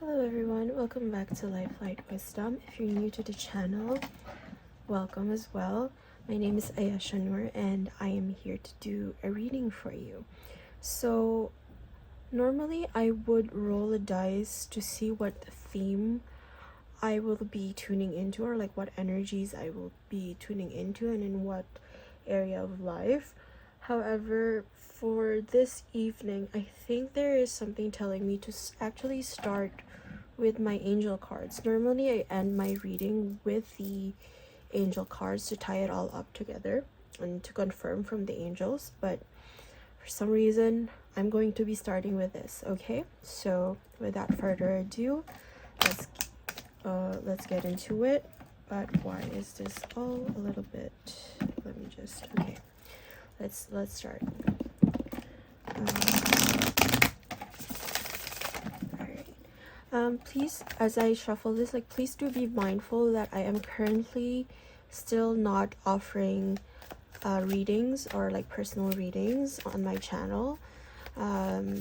Hello everyone, welcome back to Lifelight Wisdom. If you're new to the channel, welcome as well. My name is Ayesha Noor and I am here to do a reading for you. So normally I would roll a dice to see what theme I will be tuning into, or like what energies I will be tuning into and in what area of life. However, for this evening, I think there is something telling me to actually start with my angel cards. Normally I end my reading with the angel cards to tie it all up together and to confirm from the angels, but for some reason I'm going to be starting with this. Okay, so without further ado, let's get into it. But why is this all a little bit, let me just, okay, let's start. Please, as I shuffle this, please do be mindful that I am currently still not offering readings or personal readings on my channel. Yeah,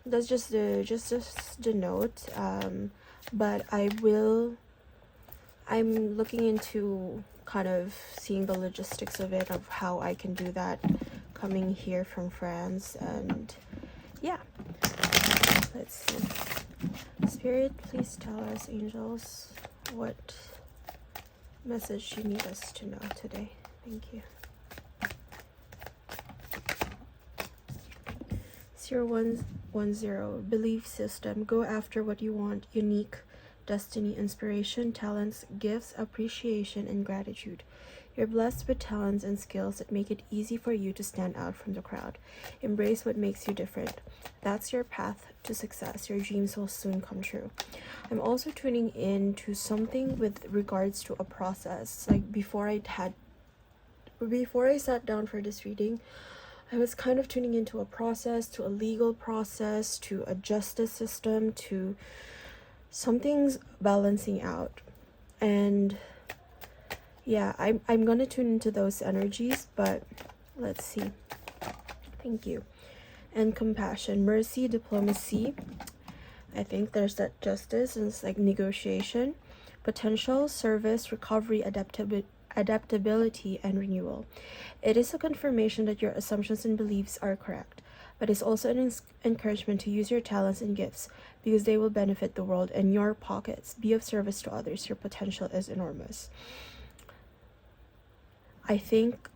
that's just the note. But I'm looking into kind of seeing the logistics of it, of how I can do that, coming here from France. And yeah, let's see. Spirit, please tell us, angels, what message you need us to know today. Thank you. 0110, belief system. Go after what you want. Unique destiny, inspiration, talents, gifts, appreciation, and gratitude. You're blessed with talents and skills that make it easy for you to stand out from the crowd. Embrace what makes you different. That's your path to success. Your dreams will soon come true. I'm also tuning in to something with regards to a process. Before I sat down for this reading, I was kind of tuning into a process, to a legal process, to a justice system, to something's balancing out. And yeah, I'm gonna tune into those energies, but let's see. Thank you. And compassion, mercy, diplomacy. I think there's that justice, and it's negotiation, potential, service, recovery, adaptability, and renewal. It is a confirmation that your assumptions and beliefs are correct, but it's also an encouragement to use your talents and gifts because they will benefit the world and your pockets. Be of service to others. Your potential is enormous. I think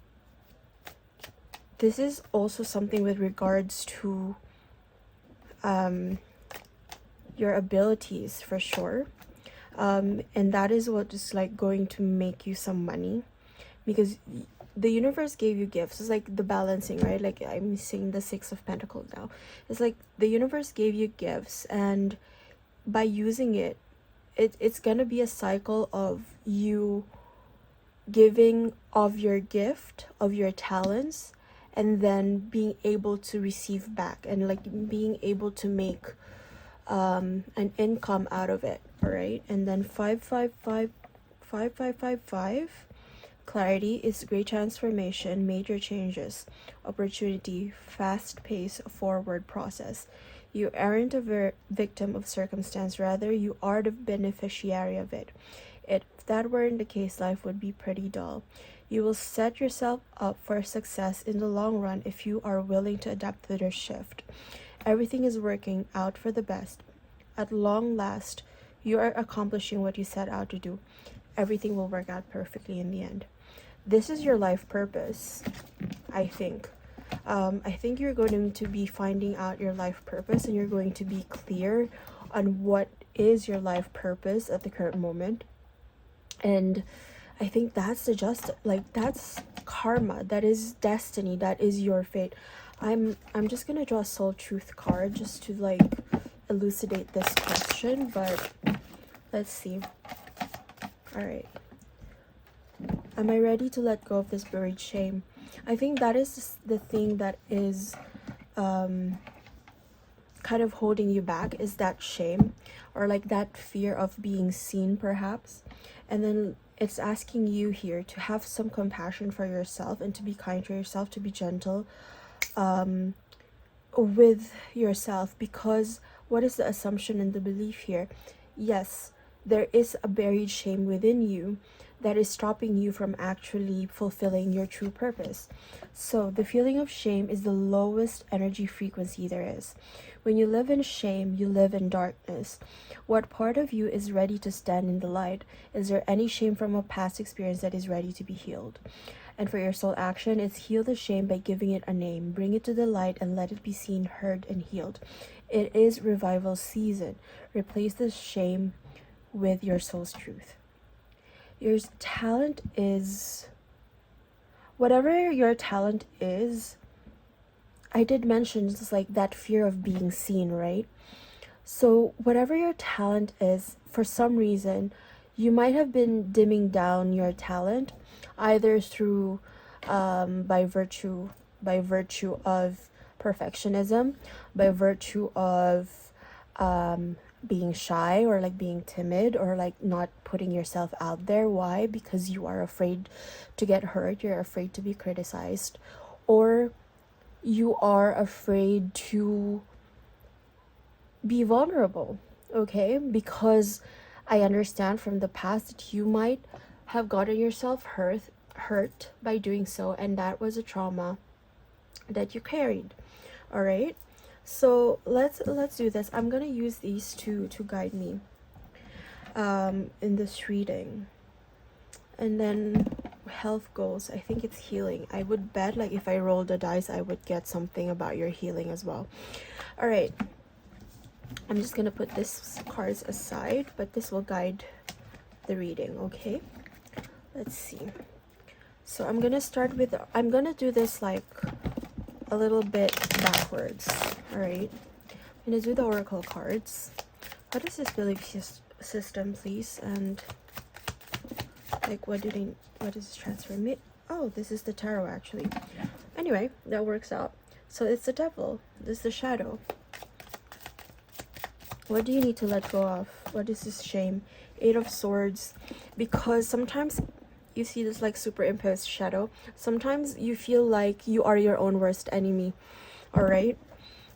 this is also something with regards to your abilities, for sure. And that is what is going to make you some money, because the universe gave you gifts. It's the balancing, right? I'm seeing the Six of Pentacles now. It's the universe gave you gifts, and by using it's gonna be a cycle of you giving of your gift, of your talents, and then being able to receive back, and being able to make an income out of it. All right, and then 555 clarity is great transformation, major changes, opportunity, fast-paced forward process. You aren't a victim of circumstance, rather you are the beneficiary of it. If that weren't the case, life would be pretty dull. You will set yourself up for success in the long run if you are willing to adapt to the shift. Everything is working out for the best. At long last, you are accomplishing what you set out to do. Everything will work out perfectly in the end. This is your life purpose, I think. I think you're going to be finding out your life purpose, and you're going to be clear on what is your life purpose at the current moment. And I think that's that's karma, that is destiny, that is your fate. I'm just gonna draw a soul truth card just to elucidate this question, but let's see. All right, am I ready to let go of this buried shame? I think that is the thing that is kind of holding you back, is that shame, or that fear of being seen, perhaps. And then it's asking you here to have some compassion for yourself and to be kind to yourself, to be gentle with yourself, because What is the assumption and the belief here? Yes, there is a buried shame within you that is stopping you from actually fulfilling your true purpose. So, the feeling of shame is the lowest energy frequency there is. When you live in shame, you live in darkness. What part of you is ready to stand in the light? Is there any shame from a past experience that is ready to be healed? And for your soul action, it's heal the shame by giving it a name. Bring it to the light and let it be seen, heard, and healed. It is revival season. Replace the shame with your soul's truth. Your talent is whatever your talent is. I did mention just like that fear of being seen, right? So whatever your talent is, for some reason, you might have been dimming down your talent, either through by virtue of perfectionism, by virtue of being shy, or like being timid, or like not putting yourself out there. Why? Because you are afraid to get hurt, you're afraid to be criticized, or you are afraid to be vulnerable. Okay, because I understand from the past that you might have gotten yourself hurt by doing so, and that was a trauma that you carried. All right, so let's do this. I'm gonna use these two to guide me in this reading. And then health goals, I think it's healing. I would bet like if I roll the dice, I would get something about your healing as well. All right, I'm just gonna put this cards aside, but this will guide the reading. Okay, let's see. So I'm gonna start with, I'm gonna do this like a little bit backwards. All right, I'm gonna do the oracle cards. What is this belief system, please? And like what does this transform me? Oh, this is the tarot actually. Anyway, that works out. So it's the devil. This is the shadow. What do you need to let go of? What is this shame? Eight of Swords. Because sometimes you see this like superimposed shadow. Sometimes you feel like you are your own worst enemy. All right.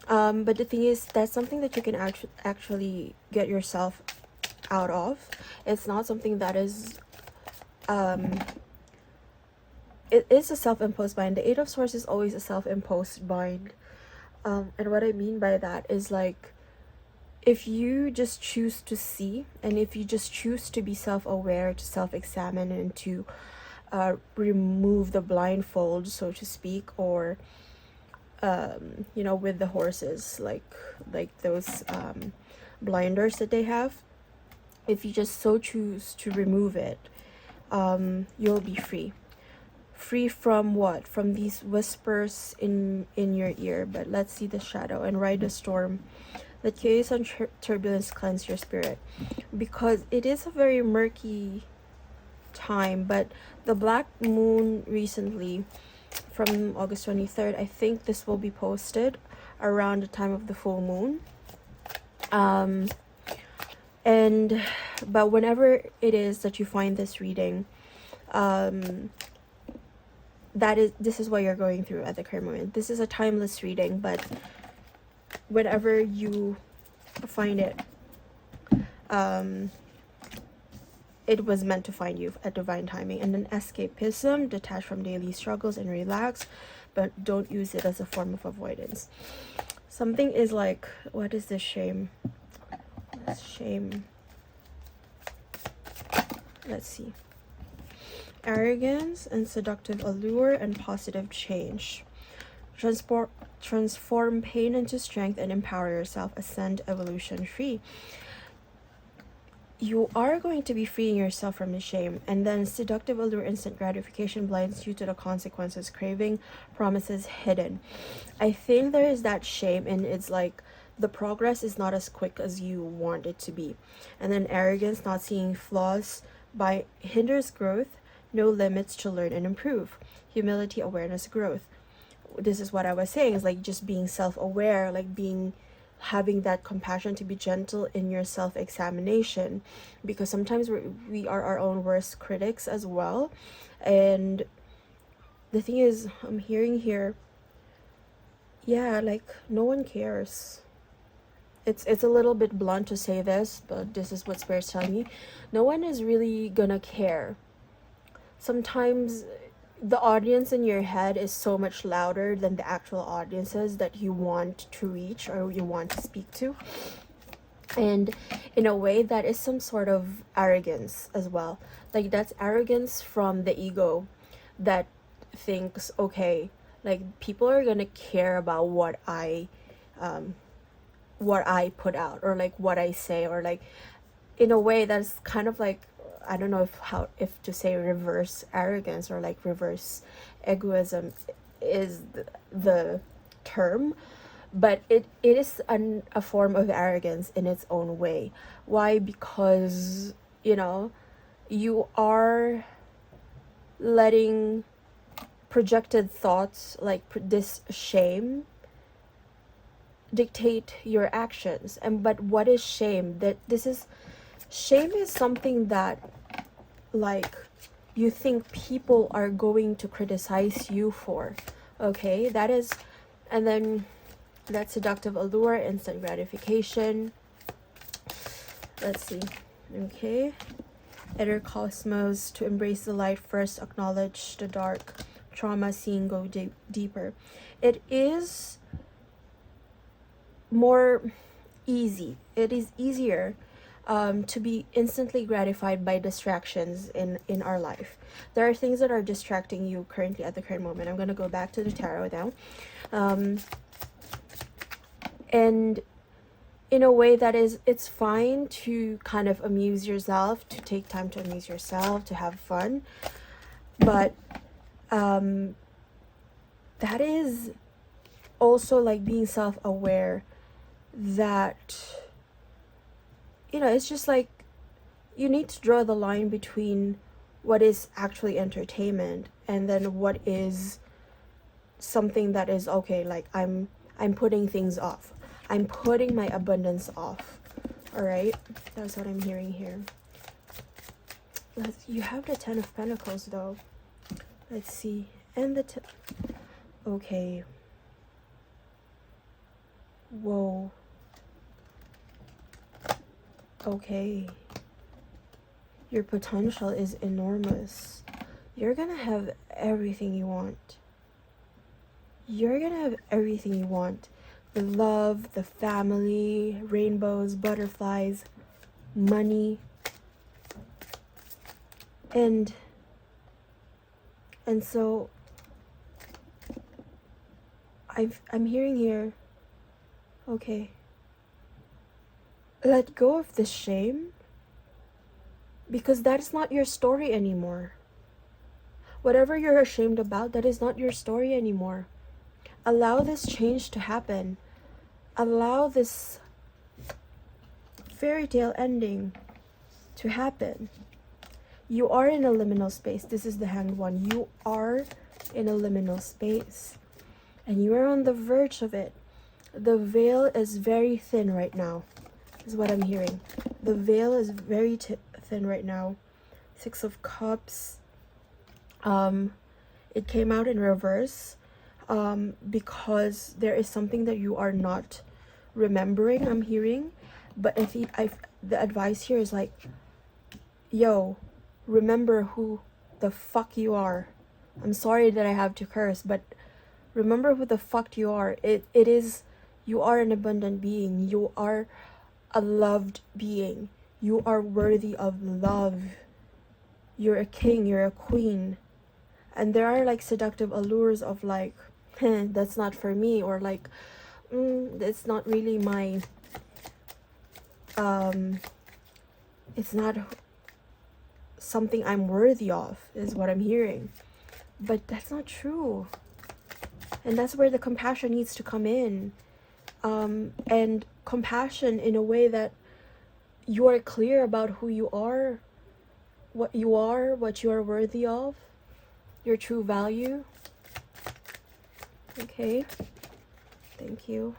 But the thing is, that's something that you can actually get yourself out of. It's not something that is it is a self-imposed bind. The Eight of Swords is always a self-imposed bind. And what I mean by that is like, if you just choose to see, and if you just choose to be self-aware, to self-examine, and to remove the blindfold, so to speak, or you know, with the horses, like those blinders that they have, if you just so choose to remove it, you'll be free from what? From these whispers in your ear. But let's see the shadow. And ride the storm. Let chaos and turbulence cleanse your spirit, because it is a very murky time. But the black moon recently, from August 23rd, I think this will be posted around the time of the full moon. But whenever it is that you find this reading, this is what you're going through at the current moment. This is a timeless reading, but whenever you find it, it was meant to find you at divine timing. And then escapism, detach from daily struggles and relax, but don't use it as a form of avoidance. Something is like, what is this shame? Shame. Let's see. Arrogance and seductive allure and positive change. Transform pain into strength and empower yourself. Ascend, evolution, free. You are going to be freeing yourself from the shame. And then seductive allure, instant gratification, blinds you to the consequences. Craving, promises hidden. I think there is that shame, and it's like the progress is not as quick as you want it to be. And then arrogance, not seeing flaws by hinders growth. No limits to learn and improve. Humility, awareness, growth. This is what I was saying, is like just being self-aware, like having that compassion to be gentle in your self-examination, because sometimes we are our own worst critics as well. And the thing is, I'm hearing here, yeah, like no one cares. it's a little bit blunt to say this, but this is what Spirit's telling me. No one is really gonna care. Sometimes the audience in your head is so much louder than the actual audiences that you want to reach or you want to speak to. And in a way, that is some sort of arrogance as well. Like, that's arrogance from the ego that thinks, okay, like, people are gonna care about what I put out, or like what I say, or like, in a way that's kind of like, I don't know if to say reverse arrogance or like reverse egoism is the term, but it is a form of arrogance in its own way. Why? Because, you are letting projected thoughts like this shame dictate your actions. But what is shame? Shame is something that, like, you think people are going to criticize you for. Okay, that is. And then that seductive allure, instant gratification. Let's see. Okay, inner cosmos, to embrace the light first, acknowledge the dark, trauma, seeing, go deeper. It is more easy. It is easier to be instantly gratified by distractions in our life. There are things that are distracting you currently at the current moment. I'm going to go back to the tarot now. And in a way that is, it's fine to kind of amuse yourself, to take time to amuse yourself, to have fun. But that is also like being self-aware that, it's just like you need to draw the line between what is actually entertainment and then what is something that is okay. Like, I'm putting things off. I'm putting my abundance off. All right, that's what I'm hearing here. You have the 10 of Pentacles though. Let's see. And the okay. Whoa. Okay. Your potential is enormous. You're gonna have everything you want. You're gonna have everything you want. The love, the family, rainbows, butterflies, money. And so I'm hearing here, okay, let go of the shame, because that is not your story anymore. Whatever you're ashamed about, that is not your story anymore. Allow this change to happen. Allow this fairy tale ending to happen. You are in a liminal space. This is the Hanged One. You are in a liminal space, and you are on the verge of it. The veil is very thin right now, is what I'm hearing. The veil is very thin right now. 6 of Cups. It came out in reverse, because there is something that you are not remembering, I'm hearing. But the advice here is like, yo, remember who the fuck you are. I'm sorry that I have to curse, but remember who the fuck you are. It is, you are an abundant being. You are a loved being. You are worthy of love. You're a king, you're a queen. And there are like seductive allures of like, that's not for me, or like, it's not really my, it's not something I'm worthy of, is what I'm hearing. But that's not true. And that's where the compassion needs to come in. And compassion in a way that you are clear about who you are, what you are worthy of, your true value. Okay, thank you.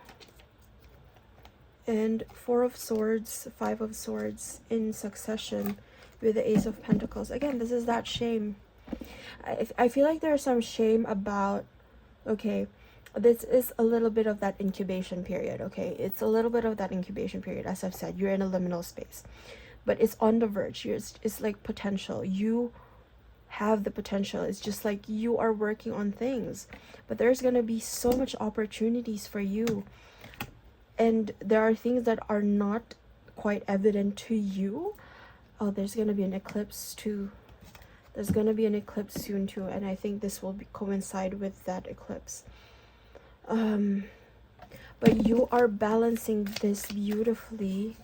And 4 of Swords, 5 of Swords in succession with the Ace of Pentacles. Again, this is that shame. I feel like there's some shame about, okay, this is a little bit of that incubation period, okay? It's a little bit of that incubation period. As I've said, you're in a liminal space, but it's on the verge. It's like potential. You have the potential. It's just like you are working on things, but there's gonna be so much opportunities for you, and there are things that are not quite evident to you. Oh, there's gonna be an eclipse too. There's gonna be an eclipse soon too, and I think this will coincide with that eclipse. But you are balancing this beautifully,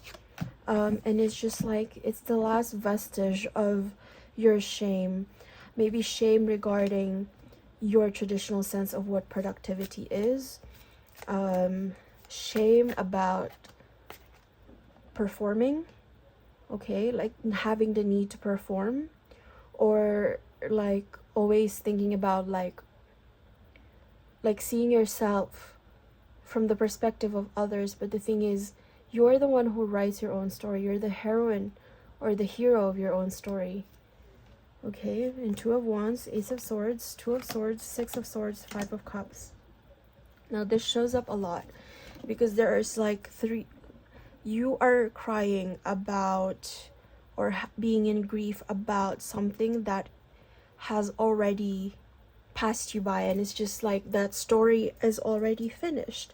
and it's just like it's the last vestige of your shame, maybe shame regarding your traditional sense of what productivity is, shame about performing, okay, like having the need to perform, or like always thinking about like seeing yourself from the perspective of others. But the thing is, you're the one who writes your own story. You're the heroine or the hero of your own story. Okay, and Two of Wands, Ace of Swords, Two of Swords, Six of Swords, Five of Cups. Now this shows up a lot because there is like three, you are crying about or being in grief about something that has already passed you by, and it's just like that story is already finished.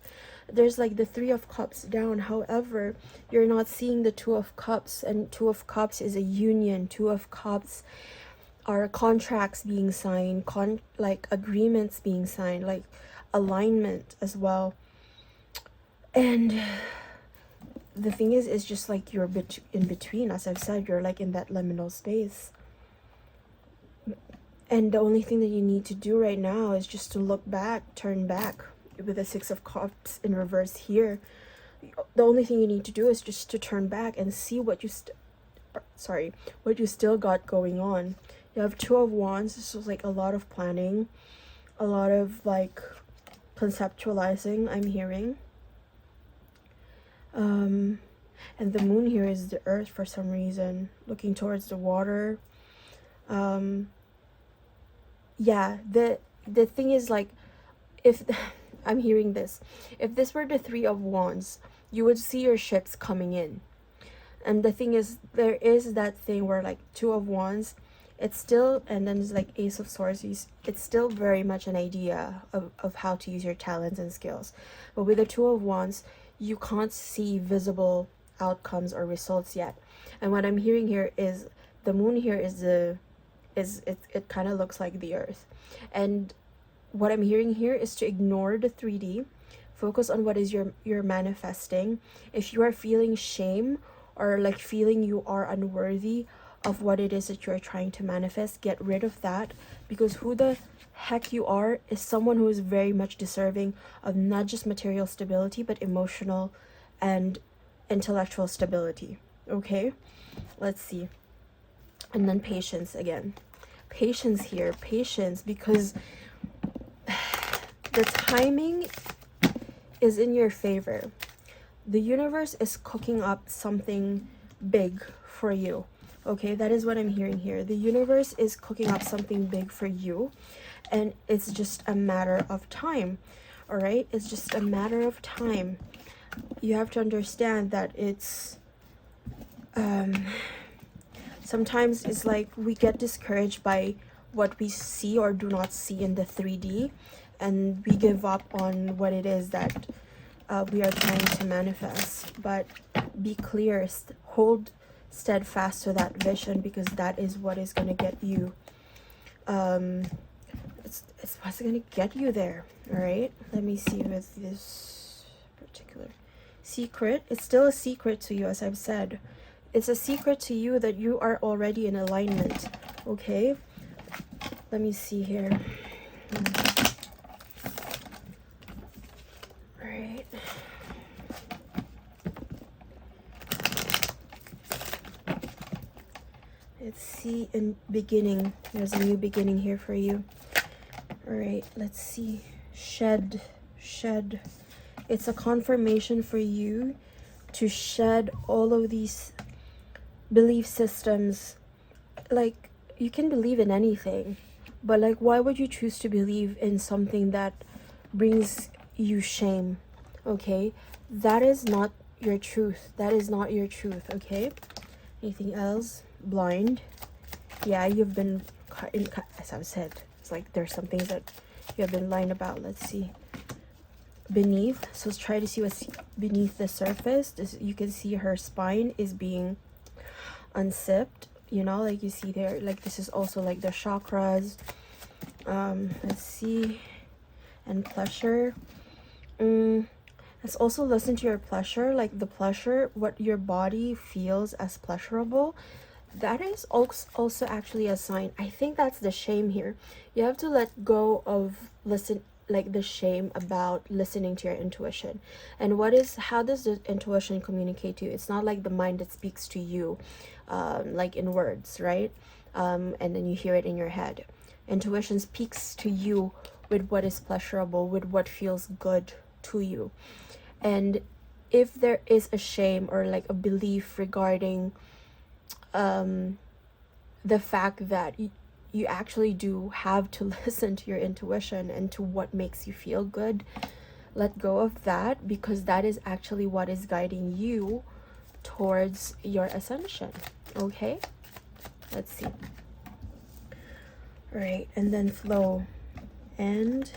There's like the Three of Cups down, however you're not seeing the Two of Cups, and Two of Cups is a union. Two of Cups are contracts being signed, like agreements being signed, like alignment as well. And the thing is, it's just like you're in between. As I've said, you're like in that liminal space. And the only thing that you need to do right now is just to look back, turn back with the Six of Cups in reverse here. The only thing you need to do is just to turn back and see what you still got going on. You have Two of Wands. This was like a lot of planning, a lot of like conceptualizing, I'm hearing. And the Moon here is the Earth for some reason, looking towards the water. Yeah, the thing is, like, if I'm hearing this, if this were the Three of Wands, you would see your ships coming in. And the thing is, there is that thing where like Two of Wands, it's still, and then it's like Ace of Swords, it's still very much an idea of how to use your talents and skills. But with the Two of Wands, you can't see visible outcomes or results yet. And what I'm hearing here is the Moon here is it kind of looks like the Earth. And what I'm hearing here is to ignore the 3D, focus on what is you're manifesting. If you are feeling shame or like feeling you are unworthy of what it is that you're trying to manifest, get rid of that, because who the heck you are is someone who is very much deserving of not just material stability but emotional and intellectual stability. Okay, let's see. And then patience again. Patience here, patience, because the timing is in your favor. The universe is cooking up something big for you. Okay, that is what I'm hearing here. The universe is cooking up something big for you, and it's just a matter of time. All right, it's just a matter of time. You have to understand that it's sometimes it's like we get discouraged by what we see or do not see in the 3D, and we give up on what it is that we are trying to manifest. But be clear, hold steadfast to that vision, because that is what is going to get you it's what's going to get you there. All right, let me see with this particular secret. It's still a secret to you, as I've said. It's a secret to you that you are already in alignment. Okay, let me see here. All right. Let's see, in beginning. There's a new beginning here for you. All right, let's see. Shed. It's a confirmation for you to shed all of these belief systems. Like, you can believe in anything, but like, why would you choose to believe in something that brings you shame, okay? That is not your truth. That is not your truth, okay? Anything else? Blind. Yeah, you've been, as I've said, it's like there's some things that you have been lying about. Let's see. Beneath. So let's try to see what's beneath the surface. You can see her spine is being unzipped, you know, like you see there, like this is also like the chakras. Let's see. And pleasure. Let's also listen to your pleasure, like the pleasure, what your body feels as pleasurable. That is also actually a sign. I think that's the shame here. You have to let go of like the shame about listening to your intuition. And how does the intuition communicate to you? It's not like the mind that speaks to you like in words, right? And then you hear it in your head. Intuition speaks to you with what is pleasurable, with what feels good to you. And if there is a shame or like a belief regarding the fact that you actually do have to listen to your intuition and to what makes you feel good, let go of that, because that is actually what is guiding you towards your ascension. Okay, let's see. All right, and then flow and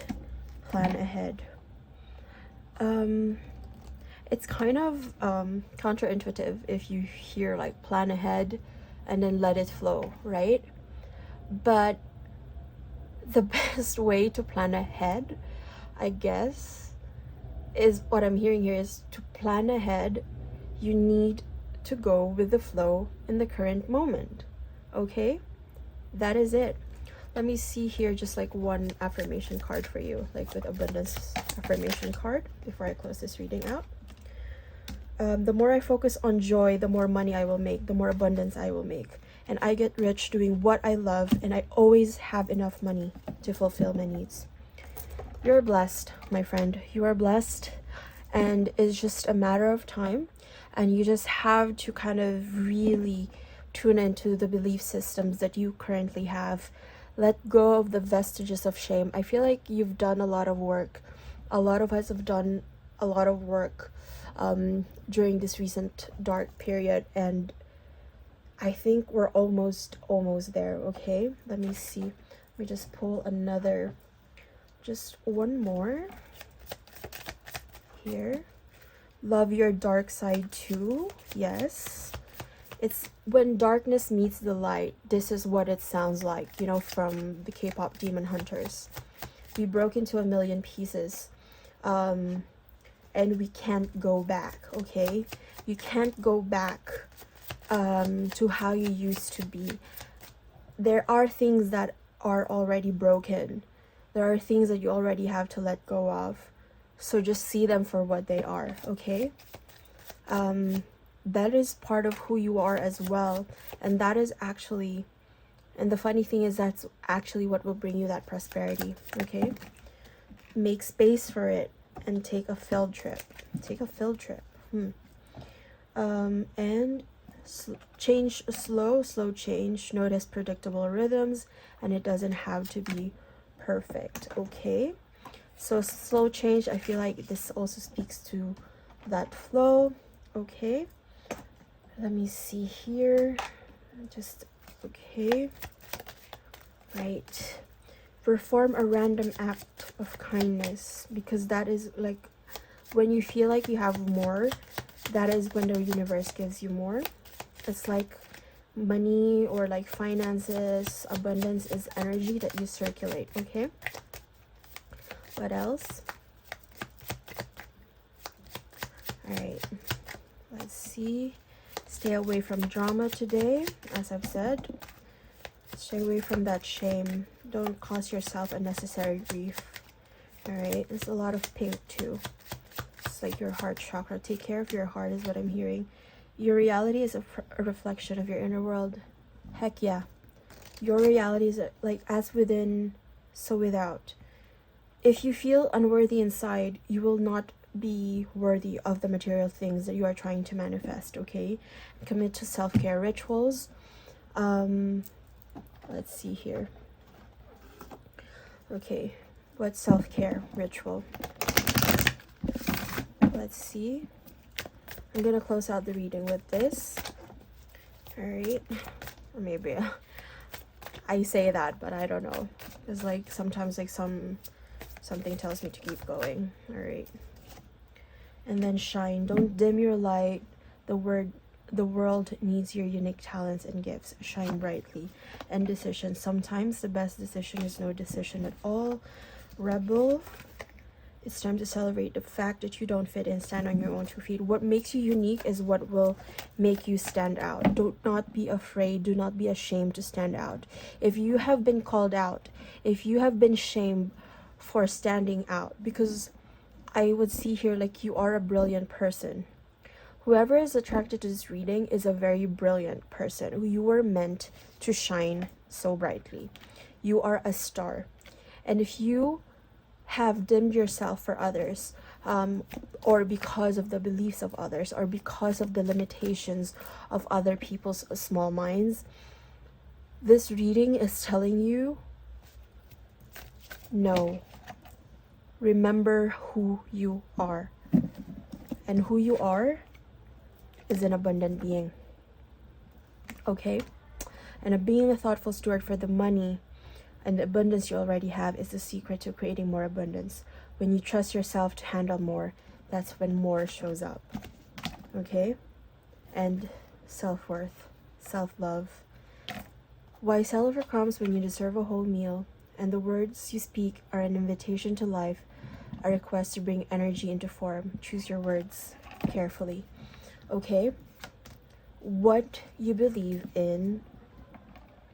plan ahead. It's kind of counterintuitive if you hear like plan ahead and then let it flow, right? But the best way to plan ahead, I guess, is what I'm hearing here is to plan ahead. You need to go with the flow in the current moment. Okay, that is it. Let me see here just like one affirmation card for you, like with abundance affirmation card, before I close this reading out. The more I focus on joy, the more money I will make, the more abundance I will make. And I get rich doing what I love, and I always have enough money to fulfill my needs. You're blessed, my friend. You are blessed, and it's just a matter of time. And you just have to kind of really tune into the belief systems that you currently have. Let go of the vestiges of shame. I feel like you've done a lot of work. A lot of us have done a lot of work during this recent dark period, and I think we're almost there. Okay, let me see. Let me just pull another, just one more here. Love your dark side too. Yes, it's when darkness meets the light. This is what it sounds like, you know, from the K-pop Demon Hunters. We broke into a million pieces, and we can't go back. Okay, you can't go back to how you used to be. There are things that are already broken. There are things that you already have to let go of. So just see them for what they are, okay? That is part of who you are as well. And that is actually, and the funny thing is that's actually what will bring you that prosperity, okay? Make space for it and take a field trip. Take a field trip. And change, slow change. Notice predictable rhythms, and it doesn't have to be perfect, okay? So slow change, I feel like this also speaks to that flow. Okay, let me see here. Just okay, right. Perform a random act of kindness, because that is like when you feel like you have more, that is when the universe gives you more. It's like money or like finances, abundance is energy that you circulate. Okay, what else? All right, let's see. Stay away from drama today, as I've said. Stay away from that shame. Don't cause yourself unnecessary grief. All right, there's a lot of pink too. It's like your heart chakra. Take care of your heart is what I'm hearing. Your reality is a reflection of your inner world. Heck yeah. Your reality is like as within, so without. If you feel unworthy inside, you will not be worthy of the material things that you are trying to manifest, okay? Commit to self-care rituals. Let's see here. Okay, What self-care ritual? Let's see. I'm gonna close out the reading with this. All right, or maybe I say that, but I don't know. It's like sometimes like something tells me to keep going. All right. And then shine. Don't dim your light. The world needs your unique talents and gifts. Shine brightly. And decision. Sometimes the best decision is no decision at all. Rebel. It's time to celebrate the fact that you don't fit in. Stand on your own 2 feet. What makes you unique is what will make you stand out. Do not be afraid. Do not be ashamed to stand out. If you have been called out, if you have been shamed for standing out, because I would see here like you are a brilliant person. Whoever is attracted to this reading is a very brilliant person. You were meant to shine so brightly. You are a star. And if you have dimmed yourself for others, or because of the beliefs of others, or because of the limitations of other people's small minds, this reading is telling you, no. Remember who you are. And who you are is an abundant being. Okay? And being a thoughtful steward for the money and the abundance you already have is the secret to creating more abundance. When you trust yourself to handle more, that's when more shows up. Okay? And self-worth, self-love. Why sell over crumbs when you deserve a whole meal? And the words you speak are an invitation to life, a request to bring energy into form. Choose your words carefully. Okay? What you believe in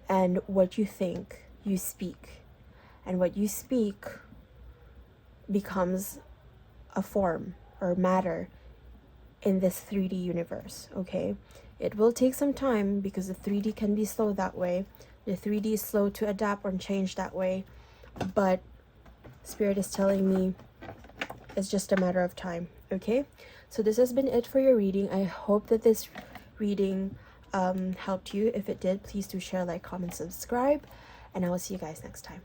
and what you think, you speak. And what you speak becomes a form or matter in this 3D universe. Okay? It will take some time because the 3D can be slow that way. The 3D is slow to adapt or change that way. But Spirit is telling me it's just a matter of time. Okay? So this has been it for your reading. I hope that this reading helped you. If it did, please do share, like, comment, subscribe. And I will see you guys next time.